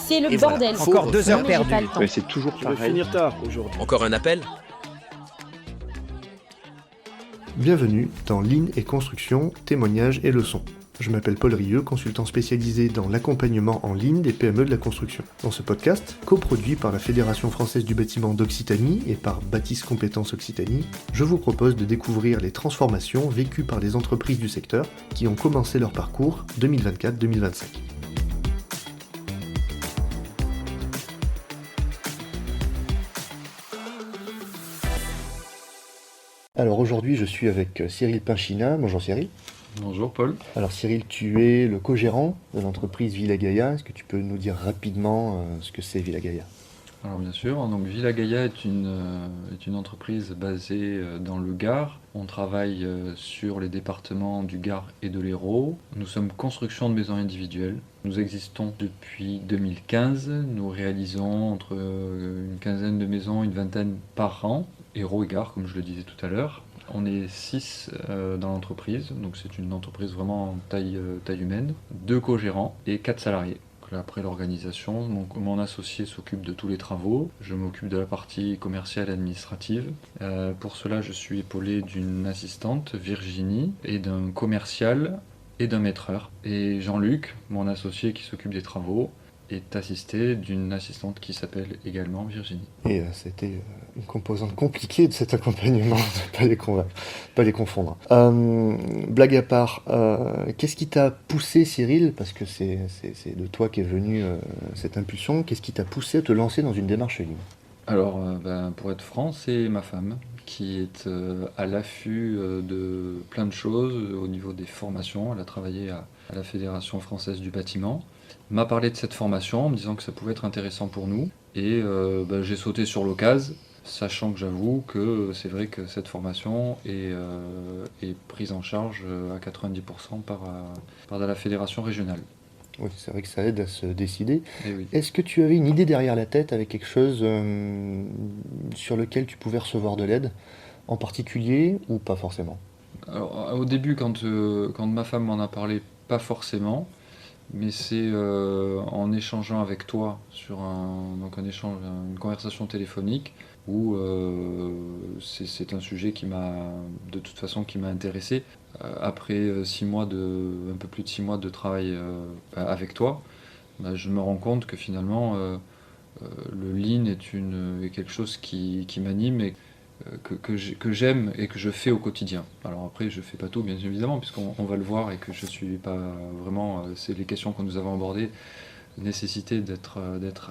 C'est le Et voilà, bordel. encore 2 heures Non, mais j'ai pas perdues. le temps. Mais c'est toujours Je vais pareil. finir tard aujourd'hui. Encore un appel? Bienvenue dans Lignes et Construction, témoignages et leçons. Je m'appelle Paul Rieux, consultant spécialisé dans l'accompagnement en ligne des PME de la construction. Dans ce podcast, coproduit par la Fédération française du bâtiment d'Occitanie et par Bâtisse Compétences Occitanie, je vous propose de découvrir les transformations vécues par les entreprises du secteur qui ont commencé leur parcours 2024-2025. Alors aujourd'hui, je suis avec Cyril Pinchina. Bonjour Cyril. Bonjour Paul. Alors Cyril, tu es le co-gérant de l'entreprise Villa Gaia. Est-ce que tu peux nous dire rapidement ce que c'est Villa Gaia ? Alors bien sûr, donc Villa Gaia est une entreprise basée dans le Gard. On travaille sur les départements du Gard et de l'Hérault. Nous sommes construction de maisons individuelles. Nous existons depuis 2015. Nous réalisons entre une quinzaine de maisons, une vingtaine par an. Hérault et Gard, comme je le disais tout à l'heure. On est 6 dans l'entreprise, donc c'est une entreprise vraiment taille humaine. 2 co-gérants et 4 salariés. Après l'organisation, mon associé s'occupe de tous les travaux, je m'occupe de la partie commerciale et administrative. Pour cela, je suis épaulé d'une assistante, Virginie, et d'un commercial et d'un maîtreur. Et Jean-Luc, mon associé qui s'occupe des travaux, est assisté d'une assistante qui s'appelle également Virginie. Et c'était une composante compliquée de cet accompagnement, de pas les confondre. Blague à part, qu'est-ce qui t'a poussé, Cyril, parce que c'est de toi qu'est venue cette impulsion, qu'est-ce qui t'a poussé à te lancer dans une démarche ligne ? Alors, pour être franc, c'est ma femme qui est à l'affût de plein de choses au niveau des formations. Elle a travaillé à la Fédération française du bâtiment. M'a parlé de cette formation en me disant que ça pouvait être intéressant pour nous. Et j'ai sauté sur l'occasion, sachant que j'avoue que c'est vrai que cette formation est prise en charge à 90% par la Fédération régionale. Oui, c'est vrai que ça aide à se décider. Et oui. Est-ce que tu avais une idée derrière la tête avec quelque chose sur lequel tu pouvais recevoir de l'aide en particulier ou pas forcément ? Alors, au début, quand ma femme m'en a parlé, pas forcément. Mais c'est en échangeant avec toi sur une conversation téléphonique où c'est un sujet qui m'a intéressé. Après un peu plus de 6 mois de travail avec toi, je me rends compte que finalement le lean est quelque chose qui m'anime et que j'aime et que je fais au quotidien. Alors après, je fais pas tout, bien évidemment, puisqu'on va le voir et que je suis pas vraiment... c'est les questions que nous avons abordées, nécessité d'être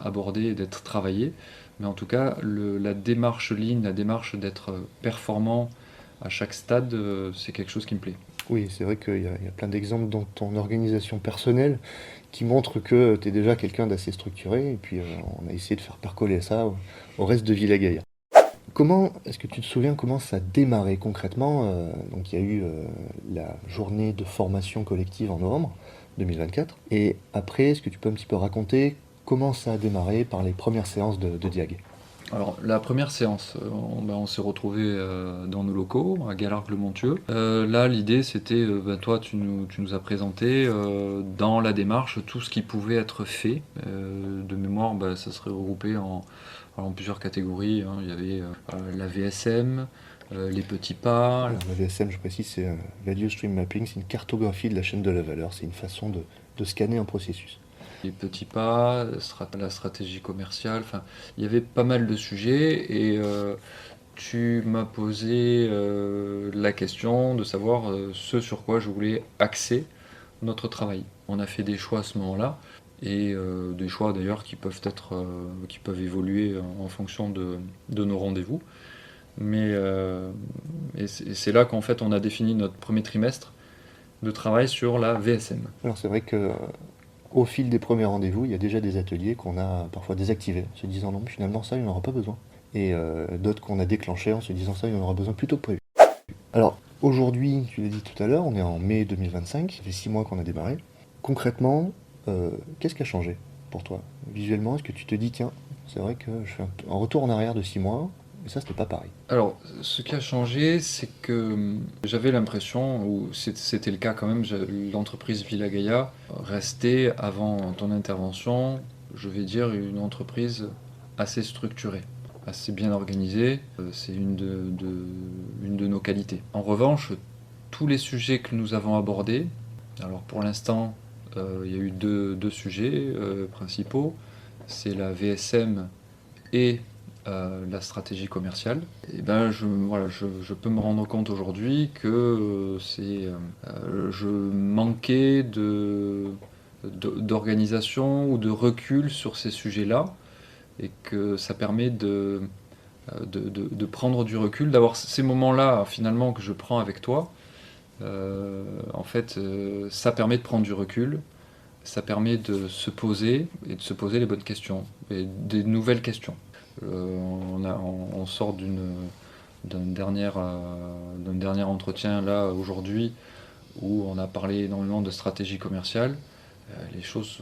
abordées et d'être travaillées. Mais en tout cas, la démarche lean, la démarche d'être performant à chaque stade, c'est quelque chose qui me plaît. Oui, c'est vrai qu'il y a plein d'exemples dans ton organisation personnelle qui montrent que tu es déjà quelqu'un d'assez structuré, et puis on a essayé de faire percoler ça au reste de Villa Gaia. Est-ce que tu te souviens comment ça a démarré concrètement ? Donc il y a eu la journée de formation collective en novembre 2024. Et après, est-ce que tu peux un petit peu raconter comment ça a démarré par les premières séances de Diag ? Alors la première séance, on s'est retrouvés dans nos locaux, à Galargues-le-Montieux. Là, l'idée c'était, toi tu nous as présenté dans la démarche tout ce qui pouvait être fait. De mémoire, ça serait regroupé en plusieurs catégories. Il y avait la VSM, les petits pas. Alors, la VSM, je précise, c'est Value Stream Mapping, c'est une cartographie de la chaîne de la valeur, c'est une façon de scanner un processus. Les petits pas, la stratégie commerciale, il y avait pas mal de sujets et tu m'as posé la question de savoir ce sur quoi je voulais axer notre travail. On a fait des choix à ce moment-là. Et des choix d'ailleurs qui peuvent évoluer en fonction de nos rendez-vous. Mais c'est là qu'en fait on a défini notre premier trimestre de travail sur la VSM. Alors c'est vrai que au fil des premiers rendez-vous, il y a déjà des ateliers qu'on a parfois désactivés, en se disant non, finalement ça, il n'y en aura pas besoin. Et d'autres qu'on a déclenchés en se disant ça, il y en aura besoin plus tôt que prévu. Alors aujourd'hui, tu l'as dit tout à l'heure, on est en mai 2025, ça fait 6 mois qu'on a démarré. Concrètement, qu'est-ce qui a changé pour toi ? Visuellement, est-ce que tu te dis, tiens, c'est vrai que je fais un retour en arrière de 6 mois, mais ça, c'était pas pareil. Alors, ce qui a changé, c'est que j'avais l'impression, ou c'était le cas quand même, l'entreprise Villa Gaia restait, avant ton intervention, je vais dire, une entreprise assez structurée, assez bien organisée. C'est une de nos qualités. En revanche, tous les sujets que nous avons abordés, alors pour l'instant, il y a eu deux sujets principaux. C'est la VSM et la stratégie commerciale. Et ben je peux me rendre compte aujourd'hui que je manquais d'organisation ou de recul sur ces sujets-là, et que ça permet de prendre du recul, d'avoir ces moments-là finalement que je prends avec toi. Ça permet de prendre du recul, ça permet de se poser et de se poser les bonnes questions et des nouvelles questions. On sort d'un dernier entretien là aujourd'hui où on a parlé énormément de stratégie commerciale. Les choses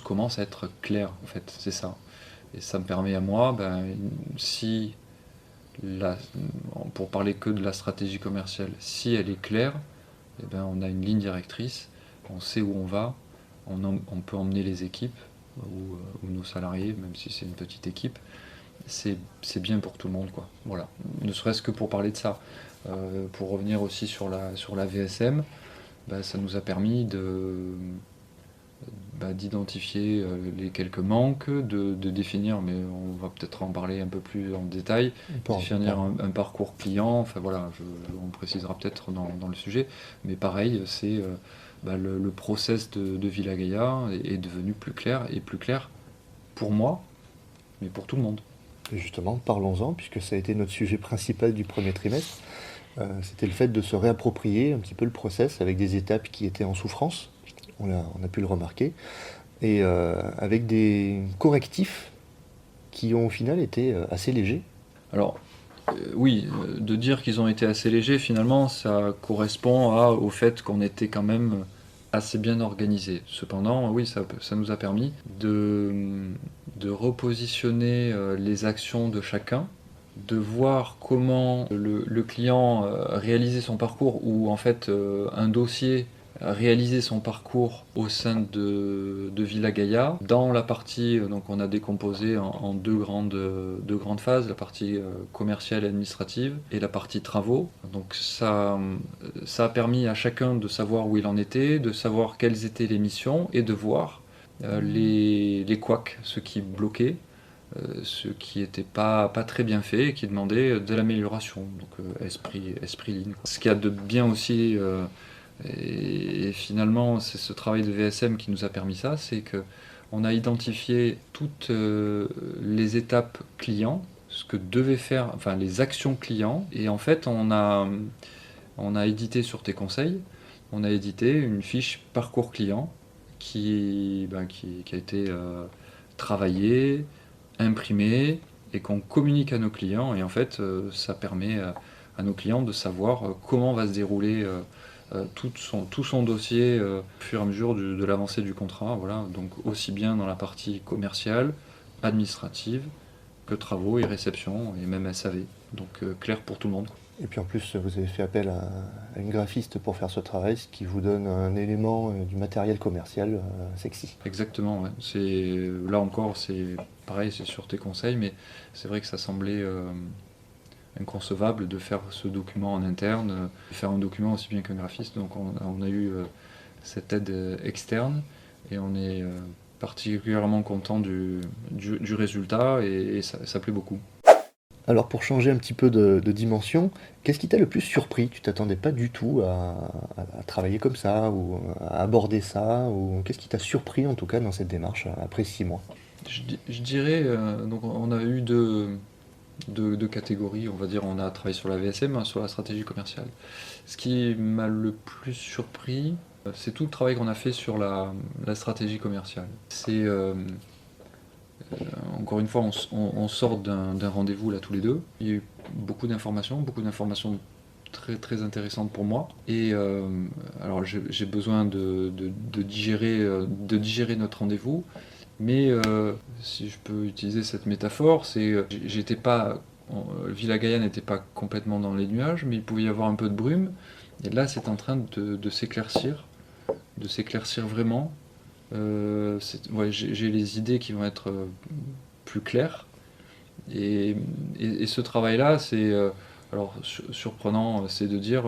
commencent à être claires, en fait, c'est ça. Et ça me permet à moi, si la, pour parler que de la stratégie commerciale, si elle est claire, on a une ligne directrice, on sait où on va, on peut emmener les équipes ou nos salariés, même si c'est une petite équipe. C'est bien pour tout le monde, quoi. Voilà. Ne serait-ce que pour parler de ça. Pour revenir aussi sur la VSM, ça nous a permis d'identifier les quelques manques, de définir, mais on va peut-être en parler un peu plus en détail, définir un parcours client, enfin voilà, on précisera peut-être dans le sujet, mais pareil, c'est le process de Villa Gaia est devenu plus clair pour moi, mais pour tout le monde. Et justement, parlons-en, puisque ça a été notre sujet principal du premier trimestre. C'était le fait de se réapproprier un petit peu le process avec des étapes qui étaient en souffrance, on a pu le remarquer, et avec des correctifs qui ont au final été assez légers. Alors, oui, de dire qu'ils ont été assez légers, finalement, ça correspond au fait qu'on était quand même assez bien organisé. Cependant, oui, ça nous a permis de repositionner les actions de chacun, de voir comment le client réalisait son parcours, ou en fait un dossier réaliser son parcours au sein de Villa Gaia. Dans la partie, donc on a décomposé en deux grandes phases, la partie commerciale et administrative et la partie travaux. Donc ça a permis à chacun de savoir où il en était, de savoir quelles étaient les missions et de voir les couacs, ce qui bloquait, ce qui n'était pas très bien fait et qui demandait de l'amélioration. Donc esprit ligne. Ce qu'il y a de bien aussi, et finalement c'est ce travail de VSM qui nous a permis ça, c'est qu'on a identifié toutes les étapes clients, ce que devaient faire, enfin les actions clients, et en fait on a édité sur tes conseils, on a édité une fiche parcours client qui a été travaillée, imprimée, et qu'on communique à nos clients, et en fait ça permet à nos clients de savoir comment va se dérouler tout son dossier au fur et à mesure de l'avancée du contrat. Voilà. Donc aussi bien dans la partie commerciale, administrative, que travaux et réception, et même SAV. Donc clair pour tout le monde. Et puis en plus, vous avez fait appel à une graphiste pour faire ce travail, ce qui vous donne un élément du matériel commercial sexy. Exactement, ouais. Là encore, c'est pareil, c'est sur tes conseils, mais c'est vrai que ça semblait inconcevable de faire ce document en interne, de faire un document aussi bien qu'un graphiste. Donc on a eu cette aide externe, et on est particulièrement content du résultat, et ça plaît beaucoup. Alors pour changer un petit peu de dimension, qu'est-ce qui t'a le plus surpris? Tu t'attendais pas du tout à travailler comme ça, ou à aborder ça, ou qu'est-ce qui t'a surpris en tout cas dans cette démarche après 6 mois? Je dirais, donc on a eu deux catégories, on va dire. On a travaillé sur la VSM, sur la stratégie commerciale. Ce qui m'a le plus surpris, c'est tout le travail qu'on a fait sur la stratégie commerciale. C'est encore une fois, on sort d'un rendez-vous là tous les deux. Il y a eu beaucoup d'informations très très intéressantes pour moi. Et alors j'ai besoin de digérer notre rendez-vous. Mais si je peux utiliser cette métaphore, j'étais pas, Villa Gaia n'était pas complètement dans les nuages, mais il pouvait y avoir un peu de brume. Et là, c'est en train de s'éclaircir vraiment. ouais, j'ai les idées qui vont être plus claires. Et ce travail-là, c'est alors surprenant, c'est de dire,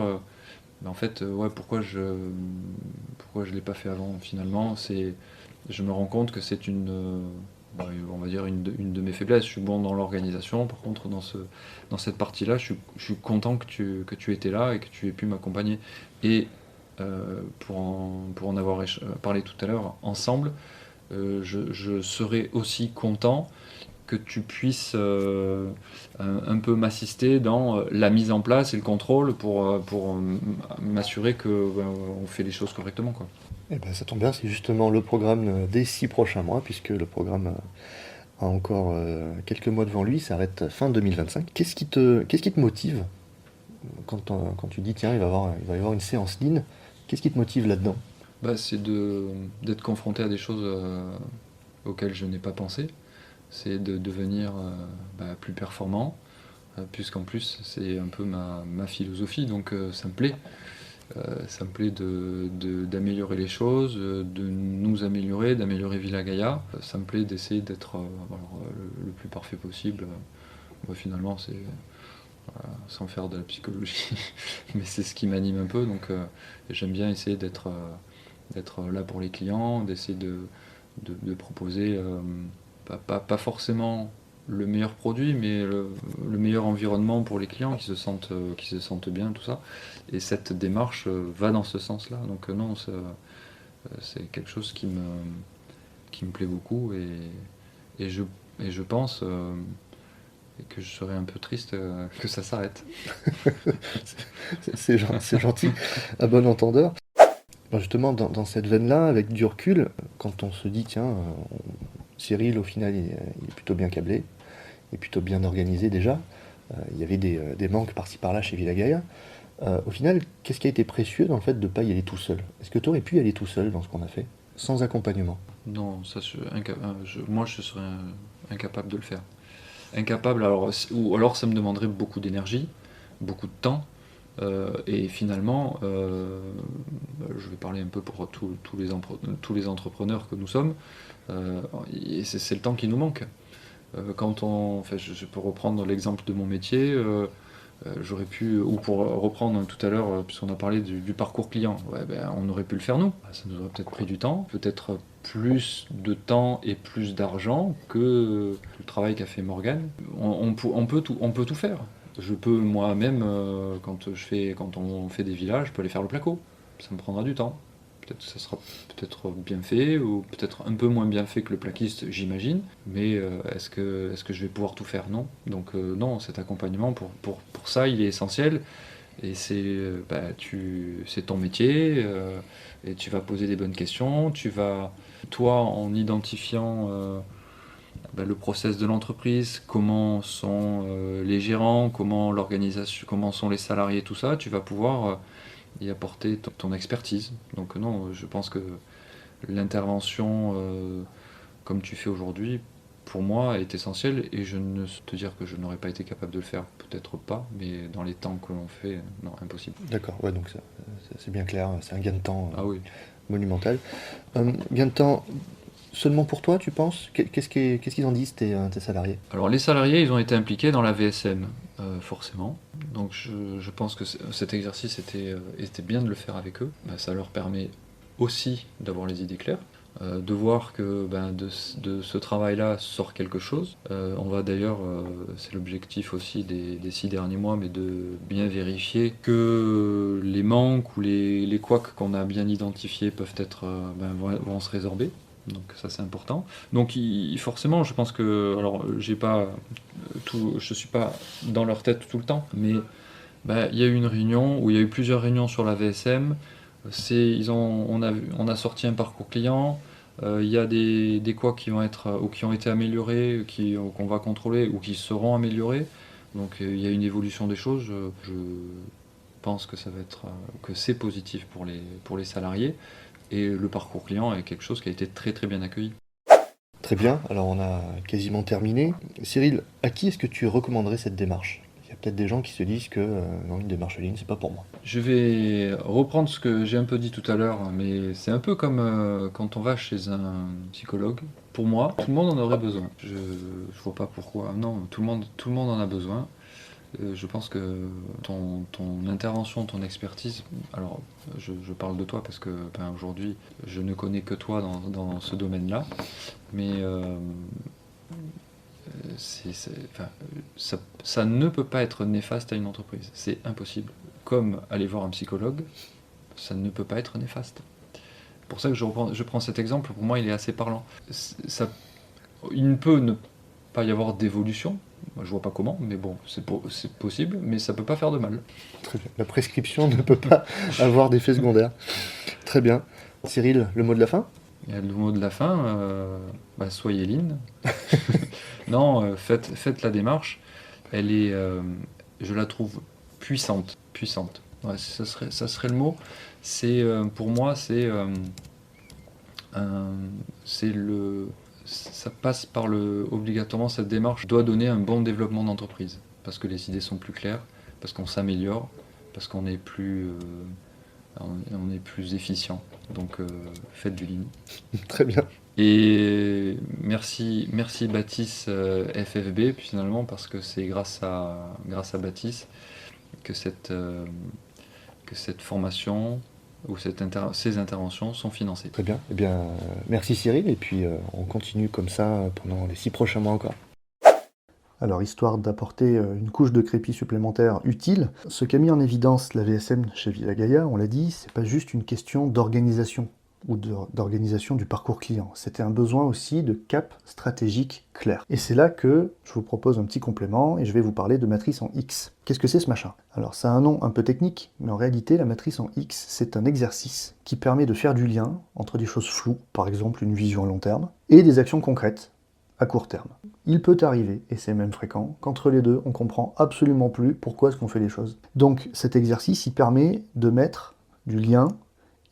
en fait, ouais, pourquoi je l'ai pas fait avant finalement. Je me rends compte que c'est bah, on va dire une de mes faiblesses. Je suis bon dans l'organisation, par contre dans cette partie-là, je suis content que tu étais là et que tu aies pu m'accompagner. Et pour en avoir parlé tout à l'heure ensemble, je serais aussi content que tu puisses un peu m'assister dans la mise en place et le contrôle pour m'assurer que on fait les choses correctement, quoi. Eh ben, ça tombe bien, c'est justement le programme des 6 prochains mois, puisque le programme a encore quelques mois devant lui, il s'arrête fin 2025. Qu'est-ce qui te motive quand tu dis, tiens, il va y avoir une séance lean, qu'est-ce qui te motive là-dedans? Bah, c'est d'être confronté à des choses auxquelles je n'ai pas pensé. C'est de devenir plus performant, puisqu'en plus c'est un peu ma philosophie, donc ça me plaît. Ça me plaît d'améliorer les choses, de nous améliorer, d'améliorer Villa Gaia. Ça me plaît d'essayer d'être le plus parfait possible. Ouais, finalement, c'est sans faire de la psychologie, mais c'est ce qui m'anime un peu. Donc j'aime bien essayer d'être là pour les clients, d'essayer de proposer pas forcément le meilleur produit, mais le meilleur environnement pour les clients qui se sentent bien, tout ça. Et cette démarche va dans ce sens-là. Donc non, c'est quelque chose qui me plaît beaucoup et je pense que je serais un peu triste que ça s'arrête. C'est gentil, à bon entendeur. Ben, justement, dans cette veine-là, avec du recul, quand on se dit, tiens, Cyril, au final, il est plutôt bien câblé, il est plutôt bien organisé déjà, il y avait des manques par-ci par-là chez Villa Gaia. Au final, qu'est-ce qui a été précieux dans le fait de ne pas y aller tout seul? Est-ce que tu aurais pu y aller tout seul dans ce qu'on a fait, sans accompagnement? Non, moi je serais incapable de le faire. Incapable, alors, ou alors ça me demanderait beaucoup d'énergie, beaucoup de temps, et finalement, je vais parler un peu pour tous les entrepreneurs que nous sommes, c'est le temps qui nous manque. Enfin, je peux reprendre l'exemple de mon métier, j'aurais pu, ou pour reprendre tout à l'heure, puisqu'on a parlé du parcours client, ouais, ben, on aurait pu le faire nous. Ça nous aurait peut-être pris du temps, peut-être plus de temps et plus d'argent que le travail qu'a fait Morgane. On peut tout faire. Je peux moi-même, quand on fait des villages, je peux aller faire le placo. Ça me prendra du temps. Peut-être que ça sera peut-être bien fait, ou peut-être un peu moins bien fait que le plaquiste, j'imagine. Mais est-ce que je vais pouvoir tout faire? Non. Donc non, cet accompagnement, pour ça, il est essentiel. Et c'est ton métier, et tu vas poser des bonnes questions. Toi, en identifiant le process de l'entreprise, comment sont les gérants, comment l'organisation, comment sont les salariés, tout ça, tu vas pouvoir y apporter ton expertise. Donc non, je pense que l'intervention comme tu fais aujourd'hui, pour moi, est essentielle et je ne te dire que je n'aurais pas été capable de le faire, peut-être pas, mais dans les temps que l'on fait, non, impossible. D'accord, ouais, donc c'est bien clair, c'est un gain de temps Ah oui. monumental. Gain de temps seulement pour toi, tu penses? Qu'est-ce qu'ils en disent tes salariés? Alors les salariés, ils ont été impliqués dans la VSM, forcément. Donc je pense que cet exercice était bien de le faire avec eux. Ça leur permet aussi d'avoir les idées claires, de voir que de ce travail-là sort quelque chose. On va d'ailleurs, c'est l'objectif aussi des 6 derniers mois, mais de bien vérifier que les manques ou les couacs qu'on a bien identifiés peuvent être, vont se résorber. Donc ça c'est important. Donc forcément, je pense que, alors je suis pas dans leur tête tout le temps, mais il y a eu une réunion où il y a eu plusieurs réunions sur la VSM. On a sorti un parcours client. Il y a des couacs qui vont être ou qui ont été améliorés, qu'on va contrôler ou qui seront améliorés. Donc il y a une évolution des choses. Je pense que ça va être que c'est positif pour les salariés. Et le parcours client est quelque chose qui a été très très bien accueilli. Très bien, alors on a quasiment terminé. Cyril, à qui est-ce que tu recommanderais cette démarche? Il y a peut-être des gens qui se disent que non, une démarche Lean, c'est pas pour moi. Je vais reprendre ce que j'ai un peu dit tout à l'heure, mais c'est un peu comme quand on va chez un psychologue. Pour moi, tout le monde en aurait besoin. Je vois pas pourquoi. Non, tout le monde en a besoin. Je pense que ton intervention, ton expertise, alors je parle de toi parce que aujourd'hui je ne connais que toi dans ce domaine-là, mais ça ne peut pas être néfaste à une entreprise, c'est impossible. Comme aller voir un psychologue, ça ne peut pas être néfaste. C'est pour ça que je prends cet exemple, pour moi il est assez parlant. Il ne peut ne pas y avoir d'évolution, je vois pas comment, mais bon, c'est possible, mais ça peut pas faire de mal. Très bien. La prescription ne peut pas avoir d'effet secondaire. Très bien. Cyril, le mot de la fin? Et le mot de la fin, soyez lean. Non, faites la démarche. Elle est, je la trouve puissante. Ouais, ça serait le mot. C'est pour moi, ça passe par obligatoirement cette démarche doit donner un bon développement d'entreprise parce que les idées sont plus claires, parce qu'on s'améliore, parce qu'on est plus efficient. Donc faites du lean. Très bien. Et merci Baptiste FFB finalement parce que c'est grâce à Baptiste que cette formation ou ces interventions sont financées. Très bien. Eh bien, merci Cyril, et puis on continue comme ça pendant les 6 prochains mois encore. Alors, histoire d'apporter une couche de crépi supplémentaire utile, ce qu'a mis en évidence la VSM chez Villa Gaia, on l'a dit, c'est pas juste une question d'organisation ou d'organisation du parcours client. C'était un besoin aussi de cap stratégique clair. Et c'est là que je vous propose un petit complément et je vais vous parler de matrice en X. Qu'est-ce que c'est ce machin? Alors ça a un nom un peu technique, mais en réalité la matrice en X, c'est un exercice qui permet de faire du lien entre des choses floues, par exemple une vision à long terme, et des actions concrètes à court terme. Il peut arriver, et c'est même fréquent, qu'entre les deux, on comprend absolument plus pourquoi est-ce qu'on fait les choses. Donc cet exercice, il permet de mettre du lien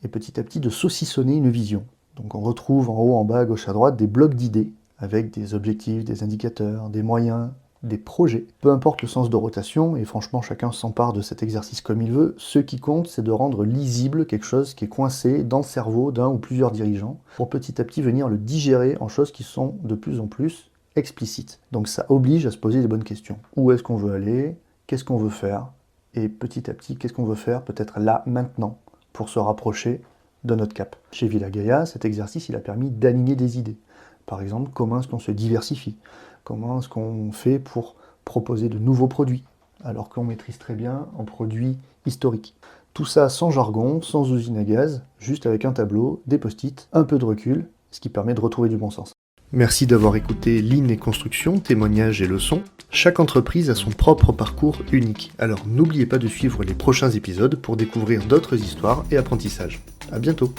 et petit à petit de saucissonner une vision. Donc on retrouve en haut, en bas, à gauche, à droite des blocs d'idées avec des objectifs, des indicateurs, des moyens, des projets. Peu importe le sens de rotation, et franchement chacun s'empare de cet exercice comme il veut, ce qui compte c'est de rendre lisible quelque chose qui est coincé dans le cerveau d'un ou plusieurs dirigeants pour petit à petit venir le digérer en choses qui sont de plus en plus explicites. Donc ça oblige à se poser les bonnes questions. Où est-ce qu'on veut aller? Qu'est-ce qu'on veut faire? Et petit à petit, qu'est-ce qu'on veut faire peut-être là, maintenant, pour se rapprocher de notre cap. Chez Villa Gaia, cet exercice il a permis d'aligner des idées. Par exemple, comment est-ce qu'on se diversifie? Comment est-ce qu'on fait pour proposer de nouveaux produits, alors qu'on maîtrise très bien un produit historique? Tout ça sans jargon, sans usine à gaz, juste avec un tableau, des post-it, un peu de recul, ce qui permet de retrouver du bon sens. Merci d'avoir écouté Lean et Construction, témoignages et leçons. Chaque entreprise a son propre parcours unique, alors n'oubliez pas de suivre les prochains épisodes pour découvrir d'autres histoires et apprentissages. À bientôt.